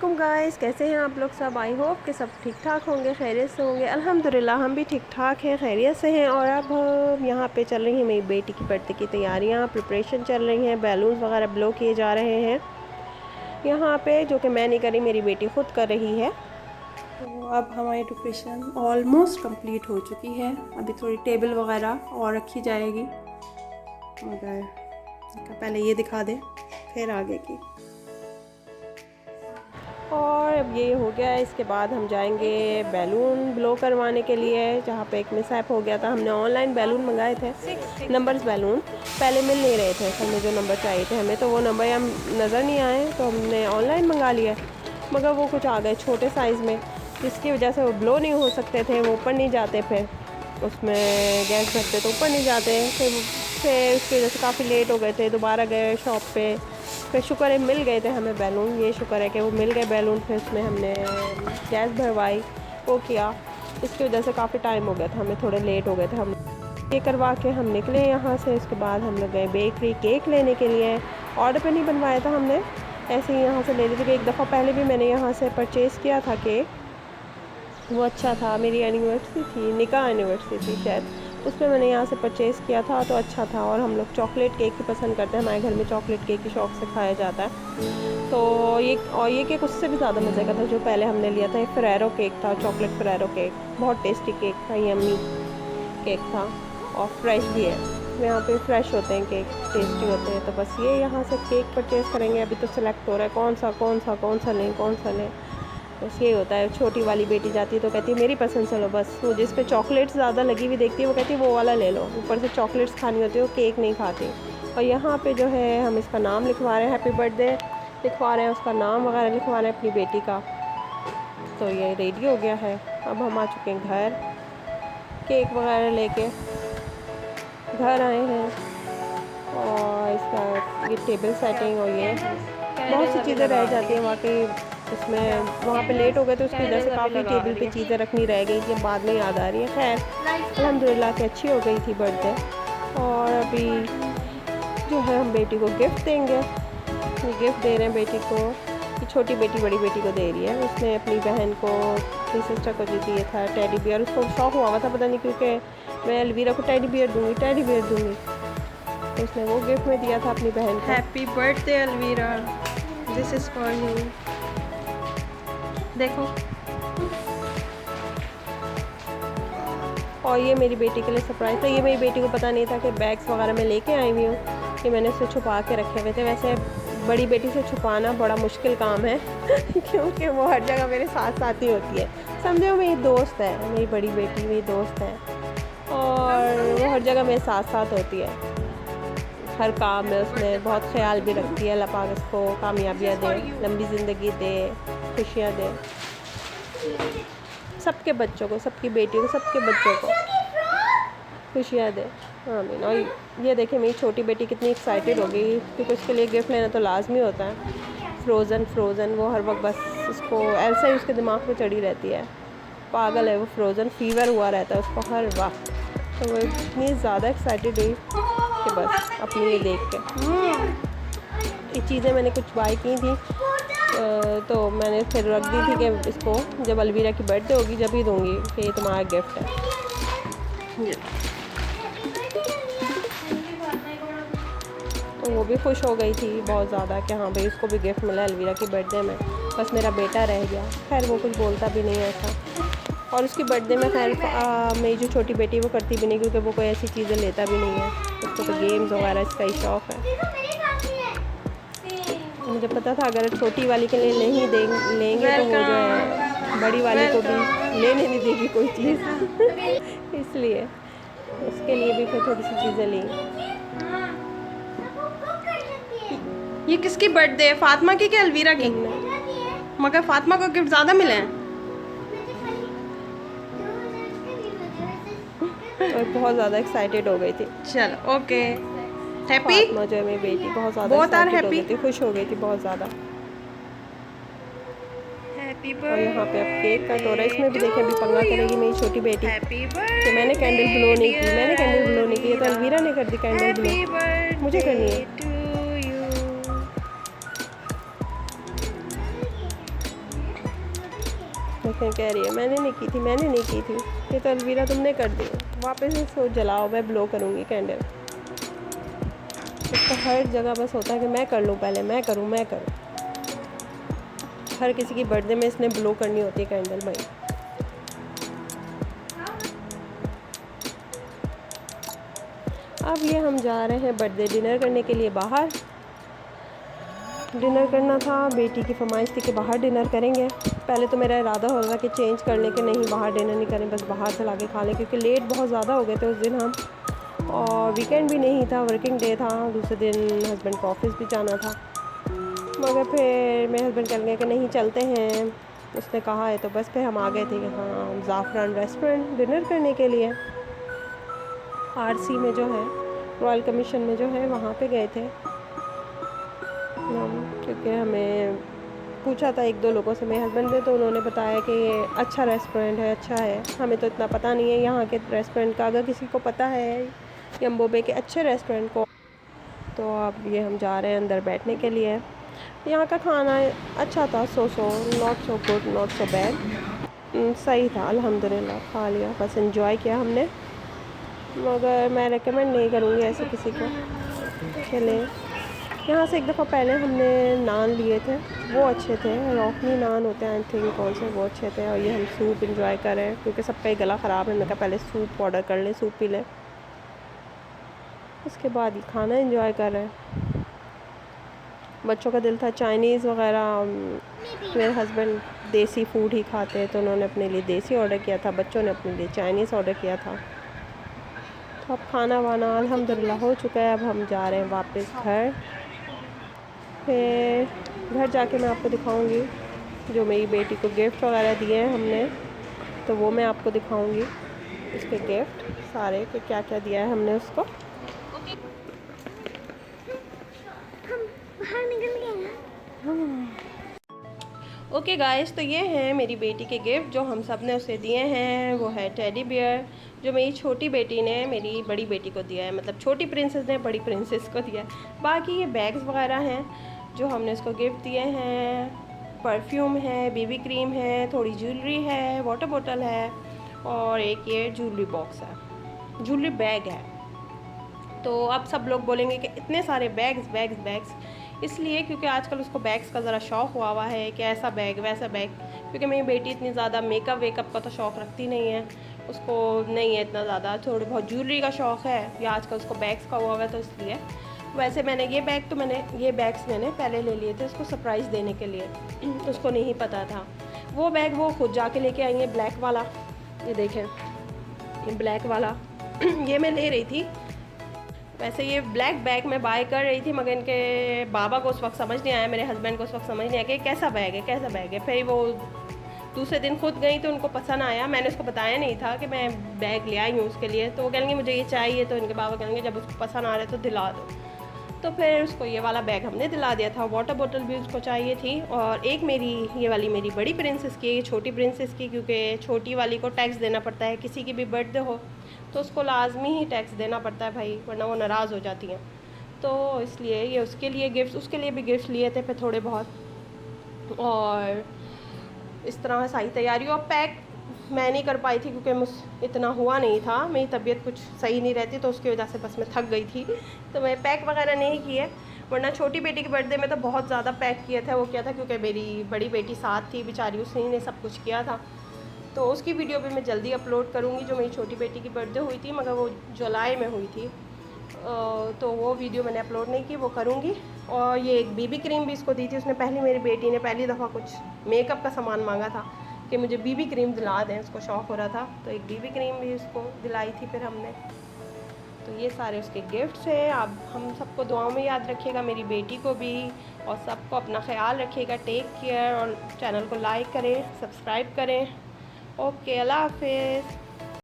वालेकुम गाइस, कैसे हैं आप लोग सब। आई होप कि सब ठीक ठाक होंगे, खैरियत से होंगे। अल्हम्दुलिल्लाह हम भी ठीक ठाक हैं, खैरियत से हैं। और अब हम यहाँ पे चल रही हैं मेरी बेटी की बर्थडे की तैयारियाँ, प्रिपरेशन चल रही हैं। बैलून्स वगैरह ब्लो किए जा रहे हैं यहाँ पे, जो कि मैं नहीं करी, मेरी बेटी ख़ुद कर रही है। तो अब हमारी प्रिपरेशन ऑलमोस्ट कंप्लीट हो चुकी है। अभी थोड़ी टेबल वगैरह और रखी जाएगी, मगर पहले ये दिखा दे फिर आगे की। और अब ये हो गया है, इसके बाद हम जाएंगे बैलून ब्लो करवाने के लिए, जहाँ पे एक मिसहैप हो गया था। हमने ऑनलाइन बैलून मंगाए थे, नंबर्स बैलून पहले मिल नहीं रहे थे हमें, जो नंबर चाहिए थे हमें, तो वो नंबर हम नज़र नहीं आए, तो हमने ऑनलाइन मंगा लिया, मगर वो कुछ आ गए छोटे साइज़ में, जिसकी वजह से वो ब्लो नहीं हो सकते थे, वो ऊपर नहीं जाते। फिर उसमें गैस भरते तो ऊपर नहीं जाते, फिर उसकी वजह से काफ़ी लेट हो गए थे। दोबारा गए शॉप पे, फिर शुक्र है मिल गए थे हमें बैलून, ये शुक्र है कि वो मिल गए बैलून। फिर उसमें हमने गैस भरवाई, वो किया, इसकी वजह से काफ़ी टाइम हो गया था, हमें थोड़े लेट हो गए थे। हम ये करवा के हम निकले यहाँ से। उसके बाद हम लोग गए बेकरी केक लेने के लिए। ऑर्डर पे नहीं बनवाया था हमने, ऐसे ही यहाँ से ले लेते। एक दफ़ा पहले भी मैंने यहाँ से परचेज़ किया था केक, वो अच्छा था। मेरी एनिवर्सरी थी, निकाह एनिवर्सरी थी शायद, उसमें मैंने यहाँ से परचेज़ किया था, तो अच्छा था। और हम लोग चॉकलेट केक ही पसंद करते हैं, हमारे घर में चॉकलेट केक की शौक़ से खाया जाता है। तो ये केक उससे भी ज़्यादा मज़े का था जो पहले हमने लिया था। ये फेरेरो केक था, चॉकलेट फेरेरो केक, बहुत टेस्टी केक था, यम्मी केक था और फ्रेश भी है। यहाँ पे फ्रेश होते हैं केक, टेस्टी होते हैं। तो बस ये यहाँ से केक परचेज़ करेंगे। अभी तो सिलेक्ट हो रहा है कौन सा लें। बस यही होता है। छोटी वाली बेटी जाती है तो कहती है मेरी पसंद से लो, बस वो जिस पे चॉकलेट्स ज़्यादा लगी हुई देखती है वो कहती है वो वाला ले लो, ऊपर से चॉकलेट्स खानी होती है, वो केक नहीं खाती। और यहाँ पे जो है हम इसका नाम लिखवा रहे हैं, हैप्पी बर्थडे लिखवा रहे हैं, उसका नाम वगैरह लिखवा रहे हैं अपनी बेटी का। तो ये रेडी हो गया है। अब हम आ चुके हैं घर, केक वगैरह लेके घर आए हैं। और इसका ये टेबल सेटिंग और ये बहुत सी चीज़ें रह जाती हैं वाकई। उसमें वहाँ पे लेट हो गए तो उसकी वजह से काफ़ी टेबल पे चीज़ें रखनी रह गई थी, बाद में याद आ रही है। खैर अल्हम्दुलिल्लाह कि अच्छी हो गई थी बर्थडे। और अभी जो है हम बेटी को गिफ्ट देंगे, ये गिफ्ट दे रहे हैं बेटी को। ये छोटी बेटी बड़ी बेटी को दे रही है, उसने अपनी बहन को, अपनी सिस्टर को जो दिया था टेडी बियर, उसको शौक हुआ था पता नहीं, क्योंकि मैं अलवीरा को टेडी बियर दूँगी, तो उसने वो गिफ्ट में दिया था अपनी बहन को। Happy birthday Alvira, this is for you. देखो, और ये मेरी बेटी के लिए सरप्राइज़ था। ये मेरी बेटी को पता नहीं था कि बैग्स वगैरह मैं लेके आई हुई हूँ, कि मैंने उसे छुपा के रखे हुए थे। वैसे बड़ी बेटी से छुपाना बड़ा मुश्किल काम है क्योंकि वो हर जगह मेरे साथ साथ ही होती है। समझो मेरी दोस्त है, मेरी बड़ी बेटी मेरी दोस्त है, और वो हर जगह मेरे साथ साथ होती है। हर काम में उसने बहुत ख्याल भी रखती है। अल्लाह पाक उसको कामयाबियाँ दे, लंबी ज़िंदगी दे, खुशियाँ दे, सबके बच्चों को, सबकी बेटियों को, सबके बच्चों को खुशियाँ दे, आमीन। और ये देखें मेरी छोटी बेटी कितनी एक्साइटेड होगी, क्योंकि उसके लिए गिफ्ट लेना तो लाजमी होता है। फ्रोज़न वो हर वक्त बस उसको ऐसा ही उसके दिमाग पे चढ़ी रहती है, पागल है वो, फ्रोज़न फीवर हुआ रहता है उसको हर वक्त। तो वो इतनी ज़्यादा एक्साइटेड हुई कि बस अपनी ये देख के। ये चीज़ें मैंने कुछ बाई की थी, तो मैंने फिर रख दी थी कि इसको जब अलवीरा की बर्थडे होगी जब ही दूँगी, कि ये तुम्हारा गिफ्ट है। तो वो भी खुश हो गई थी बहुत ज़्यादा कि हाँ भाई उसको भी गिफ्ट मिला अलवीरा की बर्थडे में, बस मेरा बेटा रह गया। खैर वो कुछ बोलता भी नहीं ऐसा, और उसकी बर्थडे में खैर मेरी जो छोटी बेटी वो करती भी नहीं, क्योंकि वो कोई ऐसी चीज़ें लेता भी नहीं है, उसको तो गेम्स वगैरह इसका ही शौक़ है। मुझे पता था अगर छोटी वाली के लिए नहीं लेंगे तो वो जो है बड़ी वाली को भी लेने नहीं देगी कोई चीज़ इसलिए उसके लिए भी फिर थोड़ी सी चीज़ें ली। ये किसकी बर्थडे है, फातिमा की क्या अलवीरा की? मगर फातिमा को गिफ्ट ज़्यादा मिले हैं। और बहुत ज़्यादा एक्साइटेड हो गई थी। चलो ओके, हैप्पी। फातिमा जो है मेरी बेटी बहुत ज़्यादा एक्साइटेड हो गई थी, खुश हो गई थी बहुत ज़्यादा। और यहाँ पे अब केक कट हो रहा है, इसमें भी देखें अभी पंगा करेगी मेरी छोटी बेटी कि मैंने कैंडल ब्लो नहीं की, ये तो अलवीरा ने कर दी कैंडल ब्लो, मुझे करनी है। देखें कह रही है मैंने नहीं की थी, मैंने नहीं की थी, ये तो अलवीरा तुमने कर दी। वापस इसको जलाओ, मैं ब्लो करूँगी कैंडल। इसको हर जगह बस होता है कि मैं कर लूँ पहले, मैं करूँ, मैं करूँ। हर किसी की बर्थडे में इसने ब्लो करनी होती है कैंडल भाई। अब ये हम जा रहे हैं बर्थडे डिनर करने के लिए बाहर। डिनर करना था, बेटी की फरमाइश थी कि बाहर डिनर करेंगे। पहले तो मेरा इरादा हो रहा था कि चेंज कर लें कि नहीं बाहर डिनर नहीं करें, बस बाहर से ला के खा लें, क्योंकि लेट बहुत ज़्यादा हो गए थे उस दिन हम, और वीकेंड भी नहीं था, वर्किंग डे था। दूसरे दिन हस्बैंड को ऑफिस भी जाना था, मगर फिर मेरे हस्बैंड कह गए कि नहीं चलते हैं, उसने कहा है, तो बस फिर हम आ गए थे यहाँ ज़ाफ़रान रेस्टोरेंट डिनर करने के लिए। आरसी में जो है, रॉयल कमीशन में जो है, वहाँ पे गए थे हम, क्योंकि हमें पूछा था एक दो लोगों से मेरे हस्बैंड ने, तो उन्होंने बताया कि ये अच्छा रेस्टोरेंट है, अच्छा है। हमें तो इतना पता नहीं है यहाँ के रेस्टोरेंट का, अगर किसी को पता है यम्बोबे के अच्छे रेस्टोरेंट को, तो अब ये हम जा रहे हैं अंदर बैठने के लिए। यहाँ का खाना अच्छा था, not so good, not so bad, सही था अल्हम्दुलिल्लाह, खा लिया, बस एंजॉय किया हमने। मगर मैं रेकमेंड नहीं करूँगी ऐसे किसी को चले। यहाँ से एक दफ़ा पहले हमने नान लिए थे, वो अच्छे थे, रोकनी नान होते हैं आई थिंक कौन से, वो अच्छे थे। और ये हम सूप इंजॉय कर रहे हैं क्योंकि सबका ही गला ख़राब है। मैं कहा पहले सूप ऑर्डर कर लें, सूप पी लें, उसके बाद ही खाना इंजॉय कर रहे हैं। बच्चों का दिल था चाइनीज़ वगैरह, मेरे हस्बैंड देसी फूड ही खाते हैं, तो उन्होंने अपने लिए देसी ऑर्डर किया था, बच्चों ने अपने लिए चाइनीज़ ऑर्डर किया था। तो अब खाना वाना अल्हम्दुलिल्लाह हो चुका है। अब हम जा रहे हैं वापस घर। फिर घर जाके मैं आपको दिखाऊंगी जो मेरी बेटी को गिफ्ट वगैरह दिए हैं हमने, तो वो मैं आपको दिखाऊंगी, उसके गिफ्ट सारे कि क्या क्या दिया है हमने उसको। ओके गाइस, तो ये हैं मेरी बेटी के गिफ्ट जो हम सब ने उसे दिए हैं। वो है टेडी बियर, जो मेरी छोटी बेटी ने मेरी बड़ी बेटी को दिया है, मतलब छोटी प्रिंसेस ने बड़ी प्रिंसेस को दिया है। बाकी ये बैग्स वगैरह हैं जो हमने उसको गिफ्ट दिए हैं। परफ्यूम है, बेबी क्रीम है, थोड़ी ज्वेलरी है, वाटर बोतल है, और एक ये ज्वेलरी बॉक्स है, ज्वेलरी बैग है। तो अब सब लोग बोलेंगे कि इतने सारे बैग्स बैग्स बैग्स, इसलिए क्योंकि आजकल उसको बैग्स का ज़रा शौक़ हुआ है कि ऐसा बैग वैसा बैग, क्योंकि मेरी बेटी इतनी ज़्यादा मेकअप वेकअप का तो शौक़ रखती नहीं है, उसको नहीं है इतना ज़्यादा, थोड़ी बहुत ज्वेलरी का शौक़ है, या आजकल उसको बैग्स का हुआ है, तो इसलिए। वैसे मैंने ये बैग्स मैंने पहले ले लिए थे उसको सरप्राइज़ देने के लिए, तो उसको नहीं पता था। वो बैग वो खुद जाके लेके आई है, ब्लैक वाला, ये देखें, ये ब्लैक वाला ये मैं ले रही थी। वैसे ये ब्लैक बैग मैं बाय कर रही थी, मगर इनके बाबा को उस वक्त समझ नहीं आया, मेरे हस्बैंड को उस वक्त समझ नहीं आया कि कैसा बैग है, कैसा बैग है। फिर वो दूसरे दिन खुद गई तो उनको पसंद आया, मैंने उसको बताया नहीं था कि मैं बैग ले आई हूँ उसके लिए, तो वो कहेंगे मुझे ये चाहिए, तो इनके बाबा कहेंगे जब उसको पसंद आ रहा है तो दिला दो। तो फिर उसको ये वाला बैग हमने दिला दिया था। वाटर बोतल भी उसको चाहिए थी, और एक मेरी ये वाली मेरी बड़ी प्रिंसेस की, ये छोटी प्रिंसेस की, क्योंकि छोटी वाली को टैक्स देना पड़ता है, किसी की भी बर्थडे हो तो उसको लाजमी ही टैक्स देना पड़ता है भाई, वरना वो नाराज़ हो जाती हैं। तो इसलिए ये उसके लिए गिफ्ट, उसके लिए भी गिफ्ट लिए थे फिर थोड़े बहुत, और इस तरह सारी तैयारी। और पैक मैं नहीं कर पाई थी क्योंकि मुझ इतना हुआ नहीं था, मेरी तबीयत कुछ सही नहीं रहती, तो उसकी वजह से बस मैं थक गई थी, तो मैं पैक वगैरह नहीं किए। वरना छोटी बेटी के बर्थडे में तो बहुत ज़्यादा पैक किया था। वो क्या था, क्योंकि मेरी बड़ी बेटी साथ थी बेचारी, उसी ने सब कुछ किया था, तो उसकी वीडियो भी मैं जल्दी अपलोड करूँगी। जो मेरी छोटी बेटी की बर्थडे हुई थी, मगर वो जुलाई में हुई थी, तो वो वीडियो मैंने अपलोड नहीं की, वो करूँगी। और ये एक बीबी क्रीम भी इसको दी थी उसने, मेरी बेटी ने पहली दफ़ा कुछ मेकअप का सामान मांगा था कि मुझे बीबी क्रीम दिला दें, उसको शौक़ हो रहा था, तो एक बीबी क्रीम भी उसको दिलाई थी फिर हमने। तो ये सारे उसके गिफ्ट्स हैं। आप हम सबको दुआओं में याद रखिएगा, मेरी बेटी को भी, और सबको अपना ख्याल रखिएगा। टेक केयर, और चैनल को लाइक करें, सब्सक्राइब करें। ओके, अल्लाह हाफिज़।